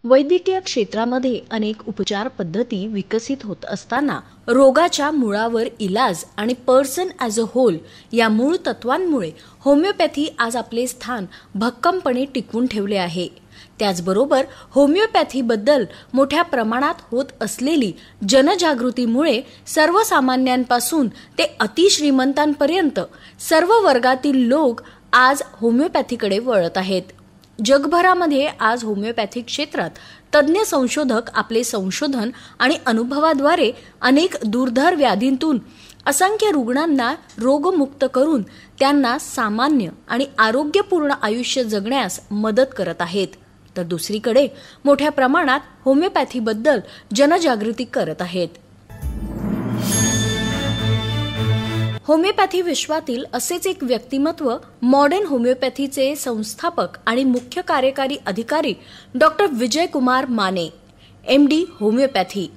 वैद्यकीय क्षेत्रामध्ये अनेक उपचार पद्धती विकसित होत असताना रोगाच्या मुळावर इलाज आणि पर्सन ॲज अ होल या मूळ तत्वांमुळे होमिओपॅथी आज आपले स्थान भक्कमपणे टिकवून ठेवले आहे। त्याचबरोबर होमिओपॅथीबद्दल मोठ्या प्रमाणात होत असलेली जनजागृतीमुळे सर्वसामान्यांपासून ते अतिश्रीमंतांपर्यंत सर्व वर्गातील लोक आज होमिओपॅथीकडे वळत आहेत। जगभरामध्ये आज होमिओपॅथी क्षेत्रात तज्ज्ञ संशोधक आपले संशोधन आणि अनुभवाद्वारे अनेक दुर्धर व्याधींतून असंख्य रुग्णांना रोगमुक्त करून त्यांना सामान्य आणि आरोग्यपूर्ण आयुष्य जगण्यास मदत करत आहेत, तर दुसरीकडे मोठ्या प्रमाणात होमिओपॅथीबद्दल जनजागृती करत आहेत। होमिओपॅथी विश्वातील असेच एक व्यक्तिमत्व मॉडर्न होमिओपॅथीचे संस्थापक आणि मुख्य कार्यकारी अधिकारी doctor Vijay Kumar Mane, MD homeopathy.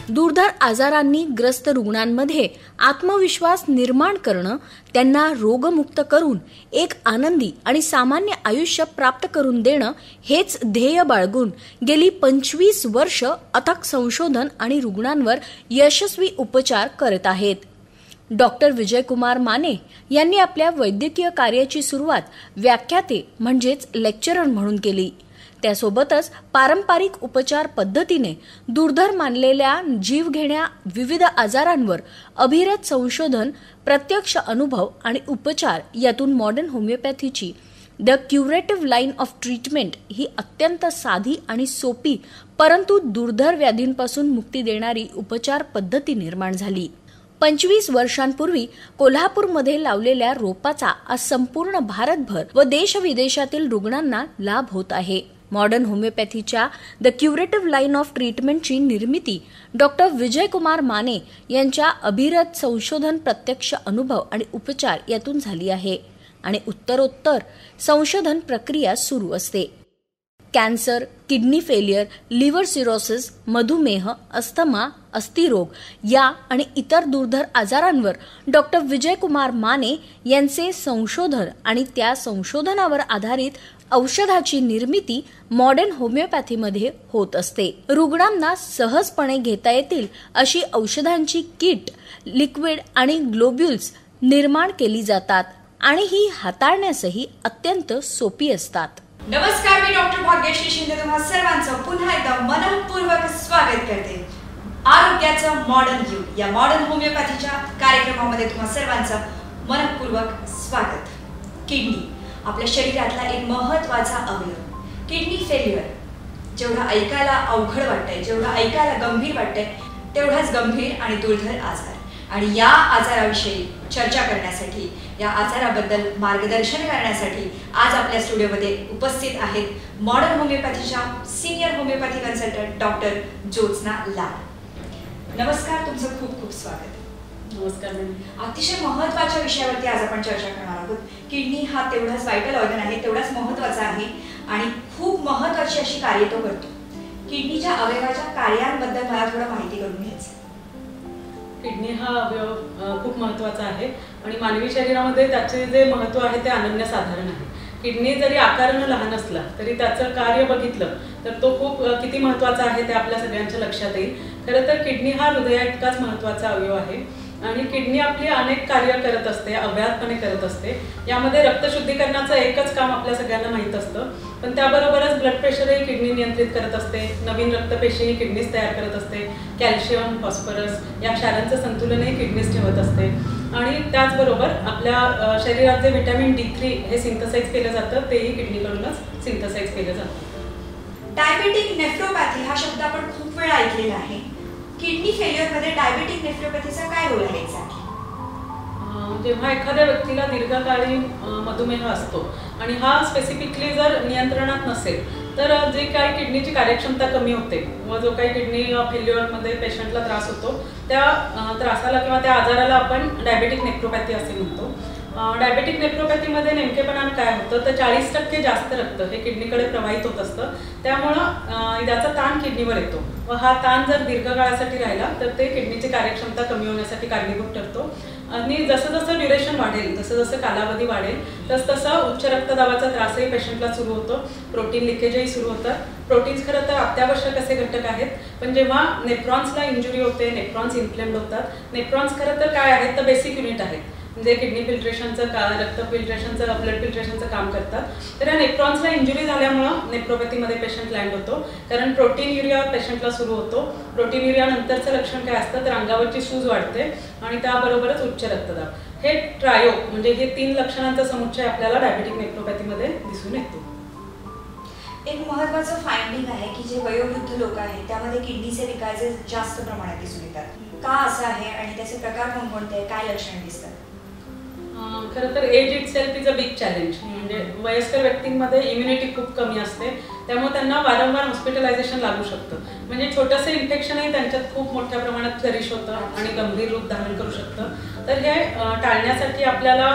दुर्धर आजारांनी ग्रस्त रुग्णांमध्ये आत्मविश्वास निर्माण करणं, त्यांना रोगमुक्त करून एक आनंदी आणि सामान्य आयुष्य प्राप्त करून देणं हेच ध्येय बाळगून गेली 25 वर्ष अथक संशोधन आणि रुग्णांवर यशस्वी उपचार करत आहेत। डॉक्टर विजय कुमार माने यांनी आपल्या वैद्यकीय कार्याची सुरुवात व्याख्याते म्हणजेच लेक्चरर म्हणून केली। त्यासोबतच पारंपरिक उपचार पद्धतीने दुर्धर मानलेल्या जीवघेण्या विविध आजारांवर अभिरत संशोधन, प्रत्यक्ष अनुभव आणि उपचार यातून मॉडर्न होमिओपॅथीची the curative line of treatment ही अत्यंत साधी आणि सोपी परंतु दुर्धर व्याधींपासून मुक्ती देणारी उपचार पद्धती निर्माण झाली। 25 वर्षांपूर्वी कोल्हापूरमध्ये लावलेल्या रोपाचा आज संपूर्ण भारतभर व देशविदेशातील रुग्णांना लाभ होत आहे। मॉडर्न होमिओपॅथीच्या द क्युरेटिव्ह लाईन ऑफ ट्रीटमेंटची निर्मिती डॉक्टर विजय कुमार माने यांच्या अभिरत संशोधन, प्रत्यक्ष अनुभव आणि उपचार यातून झाली आहे आणि उत्तरोत्तर संशोधन प्रक्रिया सुरू असते। Cancer, kidney failure, liver cirrhosis, मधुमेह, अस्थमा, अस्थिरोग या आणि इतर दुर्धर आजारांवर डॉक्टर विजय कुमार माने यांचे संशोधन आणि त्या संशोधनावर आधारित औषधाची निर्मिती मॉडर्न होमिओपॅथीमध्ये होत असते। रुग्णांना सहजपणे घेता येतील अशी औषधांची किट, लिक्विड आणि ग्लोब्युल्स निर्माण केली जातात आणि ही हाताळण्यासही अत्यंत सोपी असतात। नमस्कार, मी डॉक्टर भाग्यश्री शिंदे तुम्हा सर्वांचं पुन्हा एकदा मनपूर्वक स्वागत करते। आरोग्याचं मॉडर्न युग या मॉडर्न होमिओपॅथीच्या कार्यक्रमामध्ये तुम्हा सर्वांचं मनपूर्वक स्वागत। किडनी आपल्या शरीरातला एक महत्त्वाचा अवयव। किडनी फेल्युअर जेवढा ऐकायला अवघड वाटतंय, जेवढा ऐकायला गंभीर वाटतंय, तेवढाच गंभीर आणि दुर्धर आजार। आणि या आजाराविषयी चर्चा करण्यासाठी, या आजाराबद्दल मार्गदर्शन करण्यासाठी आज आपल्या स्टुडिओमध्ये उपस्थित आहेत मॉडर्न होमिओपॅथीच्या senior homeopathy consultant doctor Jyotsna Lad. नमस्कार, तुमचं खूप खूप स्वागत। नमस्कार मॅडम। अतिशय महत्त्वाच्या विषयावरती आज आपण चर्चा करणार आहोत। किडनी हा तेवढाच व्हायटल ऑर्गन आहे, तेवढाच महत्त्वाचा आहे आणि खूप महत्त्वाची अशी कार्य तो करतो। किडनीच्या अवयवाच्या कार्यांबद्दल मला थोडं माहिती करून घ्यायचं। किडनी हा अवयव खूप महत्त्वाचा आहे आणि मानवी शरीरामध्ये त्याचे जे महत्त्व आहे ते अनन्यसाधारण आहे। किडनी जरी आकाराने लहान असला तरी त्याचं कार्य बघितलं तर तो खूप किती महत्त्वाचा आहे ते आपल्या सगळ्यांच्या लक्षात येईल। खरं तर किडनी हा हृदयाइतकाच महत्त्वाचा अवयव आहे आणि किडनी आपली अनेक कार्य करत असते, अव्याहतपणे करत असते। यामध्ये रक्तशुद्धीकरणाचं एकच काम आपल्या सगळ्यांना माहीत असतं, पण त्याबरोबरच ब्लड प्रेशरही किडनी नियंत्रित करत असते, नवीन रक्तपेशीही किडनीच तयार करत असते, कॅल्शियम, फॉस्फरस या क्षारांचं संतुलनही किडनीच ठेवत असते आणि त्याचबरोबर आपल्या शरीरात जे व्हिटॅमिन D3 हे सिंथसाइज केलं जातं तेही किडनीकडूनच सिंथसाइज केलं जातं। डायबेटिक नेफ्रोपॅथी हा शब्द आपण खूप वेळा ऐकलेला आहे। किडनी फेल्युअरमध्ये डायबेटिक नेफ्रोपॅथीचा काय रोल आहे एक्झॅक्टली? जेव्हा एखाद्या व्यक्तीला दीर्घकालीन मधुमेह असतो आणि हा स्पेसिफिकली जर नियंत्रणात नसेल तर जे काही किडनीची कार्यक्षमता कमी होते व जो काही किडनी फेल्युअरमध्ये पेशंटला त्रास होतो त्या त्रासाला किंवा त्या आजाराला आपण डायबेटिक नेफ्रोपॅथी असे म्हणतो। डायबेटिक नेफ्रोपॅथीमध्ये नेमकेपणाने काय होतं तर 40% जास्त रक्त हे किडनीकडे प्रवाहित होत असतं, त्यामुळं याचा ताण किडनीवर येतो व हा ताण जर दीर्घकाळासाठी राहिला तर ते किडनीची कार्यक्षमता कमी होण्यासाठी कारणीभूत ठरतो आणि जसं जसं ड्युरेशन वाढेल, जसं जसं कालावधी वाढेल तसं उच्च रक्तदाबाचा त्रासही पेशंटला सुरू होतो, प्रोटीन लिकेजही सुरू होतात. प्रोटीन्स खरं तर अत्यावश्यक असे घटक आहेत, पण जेव्हा नेफ्रॉन्सला इंजुरी होते, नेफ्रॉन्स इन्फ्लेम्ड होतात. नेफ्रॉन्स खरं तर काय आहेत तर बेसिक युनिट आहेत, म्हणजे किडनी फिल्ट्रेशनचं रक्त फिल्ट्रेशनचं, ब्लड फिल्ट्रेशनचं काम करतात. तर या नेफ्रॉन्सला इंजुरी झाल्यामुळं नेफ्रोपॅथीमध्ये पेशंट लँड होतो, कारण प्रोटीन युरिया पेशंटला सुरू होतो. प्रोटीन युरिया नंतरचं लक्षण काय असतं तर अंगावरची सूज वाढते आणि त्याबरोबरच उच्च रक्तदाब. हे ट्रायो म्हणजे हे 3 लक्षणांचा समुच्चय आपल्याला डायबेटिक नेफ्रोपॅथीमध्ये दिसून येतो. एक महत्त्वाचं फाइंडिंग आहे की जे वयोवृद्ध लोक आहेत त्यामध्ये किडनीचे विकार जे जास्त प्रमाणात दिसून येतात. का असं आहे आणि त्याचे प्रकार कोणकोणते आहे, काय लक्षणं दिसतात? खरं तर as itself is a big challenge. म्हणजे वयस्कर व्यक्तींमध्ये इम्युनिटी खूप कमी असते, त्यामुळे त्यांना वारंवार हॉस्पिटलायझेशन लागू शकतं. म्हणजे छोटंसं इन्फेक्शनही त्यांच्यात खूप मोठ्या प्रमाणात फ्लरिश होतं आणि गंभीर रूप धारण करू शकतं. तर हे टाळण्यासाठी आपल्याला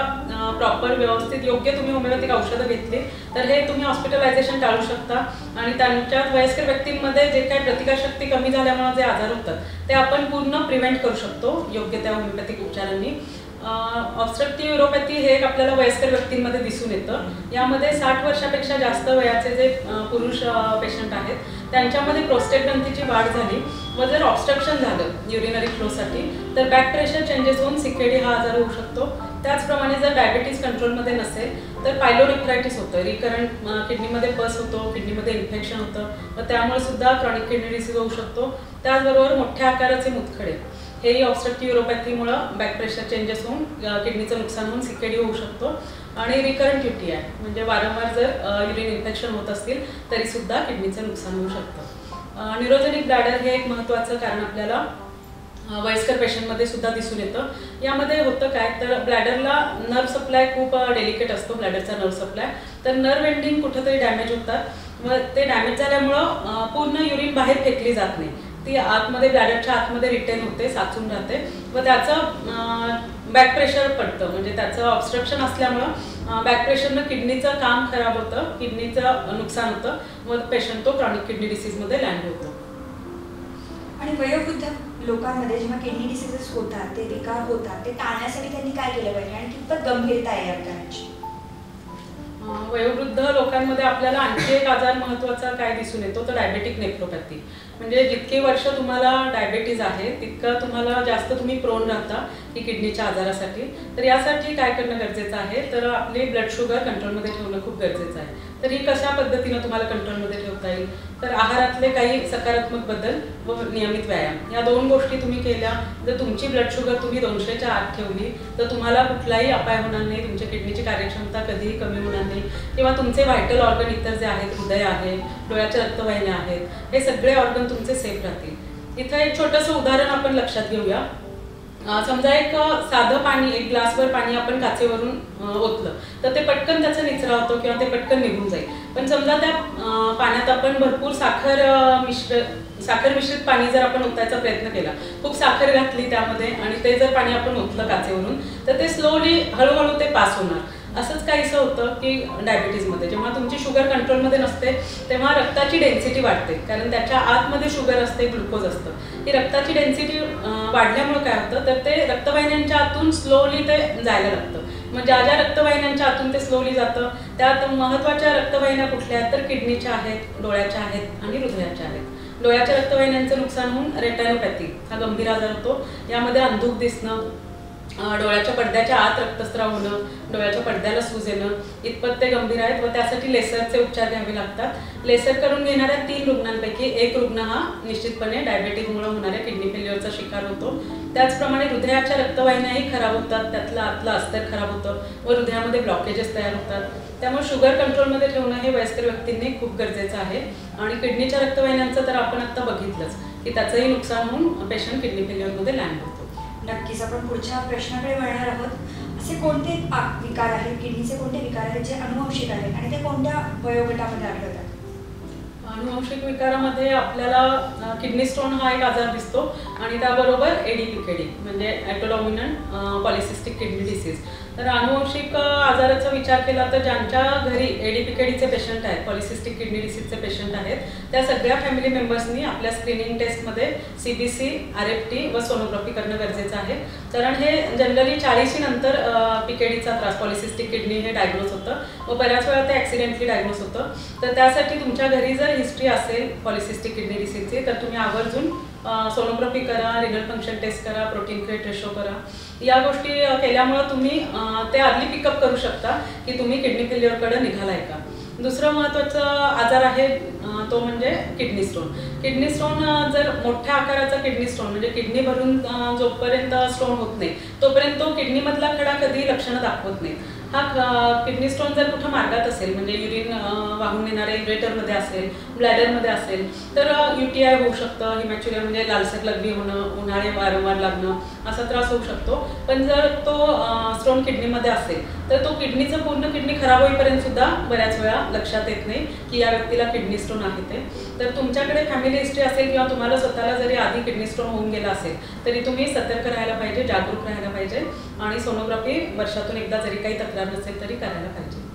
प्रॉपर व्यवस्थित योग्य तुम्ही होमिओपॅथिक औषधं घेतली तर हे तुम्ही हॉस्पिटलायझेशन टाळू शकता. आणि त्यांच्यात वयस्कर व्यक्तींमध्ये जे काही प्रतिकारशक्ती कमी झाल्यामुळे जे आजार होतात ते आपण पूर्ण प्रिव्हेंट करू शकतो योग्य त्या होमिओपॅथिक उपचारांनी. ऑब्स्ट्रक्टिव्ह युरोपॅथी हे एक आपल्याला वयस्कर व्यक्तींमध्ये दिसून येतं. यामध्ये 60 वर्षापेक्षा जास्त वयाचे जे पुरुष पेशंट आहेत त्यांच्यामध्ये प्रोस्टेट ग्रंथीची वाढ झाली व जर ऑब्स्ट्रक्शन झालं युरिनरी फ्लोसाठी तर बॅक प्रेशर चेंजेस होऊन CKD हा आजार होऊ शकतो. त्याचप्रमाणे जर डायबिटीज कंट्रोलमध्ये नसेल तर पायलोनेफ्रायटिस होतं, रिकरंट किडनीमध्ये पस होतो, किडनीमध्ये इन्फेक्शन होतं व त्यामुळे सुद्धा क्रॉनिक किडनी डिसीज होऊ शकतो. त्याचबरोबर मोठ्या आकाराचे मुतखडे हेही ऑब्स्ट्रक्टिव्ह युरोपॅथीमुळं बॅक प्रेशर चेंजेस होऊन किडनीचं नुकसान होऊन CKD होऊ शकतो. आणि रिकरंट UTI म्हणजे वारंवार जर युरिन इन्फेक्शन होत असतील तरीसुद्धा किडनीचं नुकसान होऊ शकतं. न्यूरोजेनिक ब्लॅडर हे एक महत्त्वाचं कारण आपल्याला वयस्कर पेशंटमध्ये सुद्धा दिसून येतं. यामध्ये होतं काय तर ब्लॅडरला नर्व सप्लाय खूप डेलिकेट असतो, ब्लॅडरचा नर्व सप्लाय. तर नर्व एंडिंग कुठंतरी डॅमेज होतात व ते डॅमेज झाल्यामुळं पूर्ण युरिन बाहेर फेकली जात नाही, ती आतमध्ये ब्लॅडरच्या आतमध्ये रिटेन होते, साचून राहते व त्याचं बॅक प्रेशर पडतं. म्हणजे त्याचं ऑब्स्ट्रक्शन असल्यामुळं बॅक प्रेशरनं किडनीचं काम खराब होतं, किडनीचं नुकसान होतं व पेशंट तो क्रॉनिक किडनी डिसीजमध्ये लँड होतो. आणि वयोवृद्ध लोकांमध्ये जेव्हा किडनी डिसीजेस होतात, ते विकार होतात, ते टाळण्यासाठी त्यांनी काय केलं पाहिजे आणि कितपत गंभीरता आहे या विकारांची? वयोवृद्ध लोकांमध्ये आपल्याला आणखी एक आजार महत्त्वाचा काय दिसून येतो तर डायबेटिक नेफ्रोपॅथी. म्हणजे जितकी वर्ष तुम्हाला डायबेटीज आहे तितकं तुम्हाला जास्त तुम्ही प्रोन राहता की किडनीच्या आजारासाठी. तर यासाठी काय करणं गरजेचं आहे तर आपली ब्लड शुगर कंट्रोलमध्ये ठेवणं खूप गरजेचं आहे. तर ही कशा पद्धतीनं तुम्हाला कंट्रोलमध्ये ठेवता येईल तर आहारातले काही सकारात्मक बदल व नियमित व्यायाम या 2 गोष्टी तुम्ही केल्या, जर तुमची ब्लड शुगर तुम्ही 200च्या आत ठेवली तर तुम्हाला कुठलाही अपाय होणार नाही, तुमच्या किडनीची कार्यक्षमता कधीही कमी होणार नाही किंवा तुमचे व्हायटल ऑर्गन इतर जे आहेत, हृदय आहे, डोळ्याच्या रक्तवाहिन्या आहेत, हे सगळे ऑर्गन तुमचे सेफ राहतील. इथं एक छोटंसं उदाहरण आपण लक्षात घेऊया. समजा एक साधं पाणी, एक ग्लासभर पाणी आपण काचेवरून ओतलं तर ते पटकन त्याचा निचरा होतो किंवा ते पटकन निघून जाईल. पण समजा त्या पाण्यात आपण भरपूर साखर मिश्रित पाणी जर आपण ओतायचा प्रयत्न केला, खूप साखर घातली त्यामध्ये आणि ते जर पाणी आपण ओतलं काचेवरून तर ते स्लोली हळूहळू ते पास होणार. असंच काहीसं होतं की डायबिटीजमध्ये जेव्हा तुमची शुगर कंट्रोलमध्ये नसते तेव्हा रक्ताची डेन्सिटी वाढते, कारण त्याच्या आतमध्ये शुगर असते, ग्लुकोज असतं. ही रक्ताची डेन्सिटी वाढल्यामुळे काय होतं तर ते रक्तवाहिन्यांच्या आतून स्लोली ते जायला लागतं. मग ज्या ज्या रक्तवाहिन्यांच्या आतून ते स्लोली जातं त्यात महत्त्वाच्या रक्तवाहिन्या कुठल्या आहेत तर किडनीच्या आहेत, डोळ्याच्या आहेत आणि हृदयाच्या आहेत. डोळ्याच्या रक्तवाहिन्यांचं नुकसान होऊन रेटिनोपॅथी हा गंभीर आजार होतो. यामध्ये अंधुक दिसणं, डोळ्याच्या पडद्याच्या आत रक्तस्राव होणं, डोळ्याच्या पडद्याला सूज येणं इतपत ते गंभीर आहेत व त्यासाठी लेसरचे उपचार घ्यावे लागतात. लेसर करून घेणाऱ्या 3 रुग्णांपैकी 1 रुग्ण हा निश्चितपणे डायबेटिकमुळे होणाऱ्या किडनी फेल्युअरचा शिकार होतो. त्याचप्रमाणे हृदयाच्या रक्तवाहिन्याही खराब होतात, त्यातलं आतलं अस्तर खराब होतं व हृदयामध्ये ब्लॉकेजेस तयार होतात. त्यामुळे शुगर कंट्रोलमध्ये ठेवणं हे वयस्कर व्यक्तींनी खूप गरजेचं आहे. आणि किडनीच्या रक्तवाहिन्यांचं तर आपण आत्ता बघितलंच की त्याचंही नुकसान होऊन पेशंट किडनी फेल्युअरमध्ये लँड होतो. नक्कीच आपण पुढच्या प्रश्नाकडे वळणार आहोत. असे कोणते विकार आहेत, किडनीचे कोणते विकार आहेत जे अनुवंशिक आहेत आणि ते कोणत्या वयोगटामध्ये आढळतात? अनुवंशिक विकारामध्ये आपल्याला किडनी स्टोन हा एक आजार दिसतो आणि त्याबरोबर ADPKD म्हणजे ऑटोडॉमिनंट पॉलिसिस्टिक किडनी डिसीज. तर अनुवंशिक आजाराचा विचार केला तर ज्यांच्या घरी एडीपीकेडीचे पेशंट आहेत, पॉलिसिस्टिक किडनी डिसीजचे पेशंट आहेत, त्या सगळ्या फॅमिली मेंबर्सनी आपल्या स्क्रीनिंग टेस्टमध्ये CBC, RFT व सोनोग्राफी करणं गरजेचं आहे. कारण हे जनरली 40 नंतर PKDचा त्रास, पॉलिसिस्टिक किडनी हे डायग्नोज होतं व बऱ्याच वेळा ते ॲक्सिडेंटली डायग्नोज होतं. तर त्यासाठी तुमच्या घरी जर हिस्ट्री असेल पॉलिसिस्टिक किडनी डिसीजची तर तुम्ही आवर्जून सोनोग्राफी करा, रिनल फंक्शन टेस्ट करा, प्रोटीन क्रिएट रेशो करा. या गोष्टी केल्यामुळं तुम्ही ते अर्ली पिकअप करू शकता की तुम्ही किडनी फेल्युअरकडे निघालाय का. दुसरं महत्त्वाचा आजार आहे तो म्हणजे किडनी स्टोन. किडनी स्टोन जर मोठ्या आकाराचा किडनी स्टोन म्हणजे किडनी भरून जोपर्यंत स्टोन होत नाही तोपर्यंत तो किडनीमधला खडा कधी लक्षणं दाखवत नाही. हा किडनी स्टोन जर कुठं मार्गात असेल म्हणजे युरिन वाहून येणाऱ्या युरेटरमध्ये असेल, ब्लॅडरमध्ये असेल तर UTI होऊ शकतं, हिमॅच्युरिया म्हणजे लालसर लघवी होणं, उन्हाळे वारंवार लागणं असा त्रास होऊ शकतो. पण जर तो स्टोन किडनीमध्ये असेल तर तो किडनीचं पूर्ण किडनी खराब होईपर्यंत सुद्धा बऱ्याच वेळा लक्षात येत नाही की या व्यक्तीला किडनी स्टोन आहे ते. तर तुमच्याकडे फॅमिली हिस्ट्री असेल किंवा तुम्हाला स्वतःला जरी आधी किडनी स्टोन होऊन गेला असेल तरी तुम्ही सतर्क राहायला पाहिजे, जागरूक राहायला पाहिजे आणि सोनोग्राफी वर्षातून एकदा जरी काही तक्रार नसेल तरी करायला पाहिजे.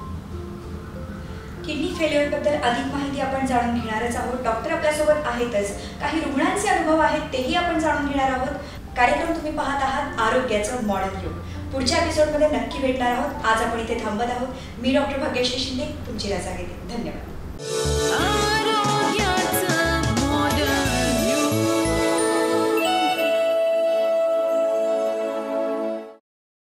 किडनी फेल्युअरबद्दल अधिक माहिती आपण जाणून घेणारच आहोत. डॉक्टर आपल्यासोबत आहेतच, काही रुग्णांचे अनुभव आहेत तेही आपण जाणून घेणार आहोत. कार्यक्रम तुम्ही पाहत आहात आरोग्याचं मॉडर्न युग. पुढच्या एपिसोडमध्ये नक्की भेटणार आहोत. आज आपण इथे थांबत आहोत. मी डॉक्टर भाग्यश्री शिंदे तुमची रजा घेते. धन्यवाद.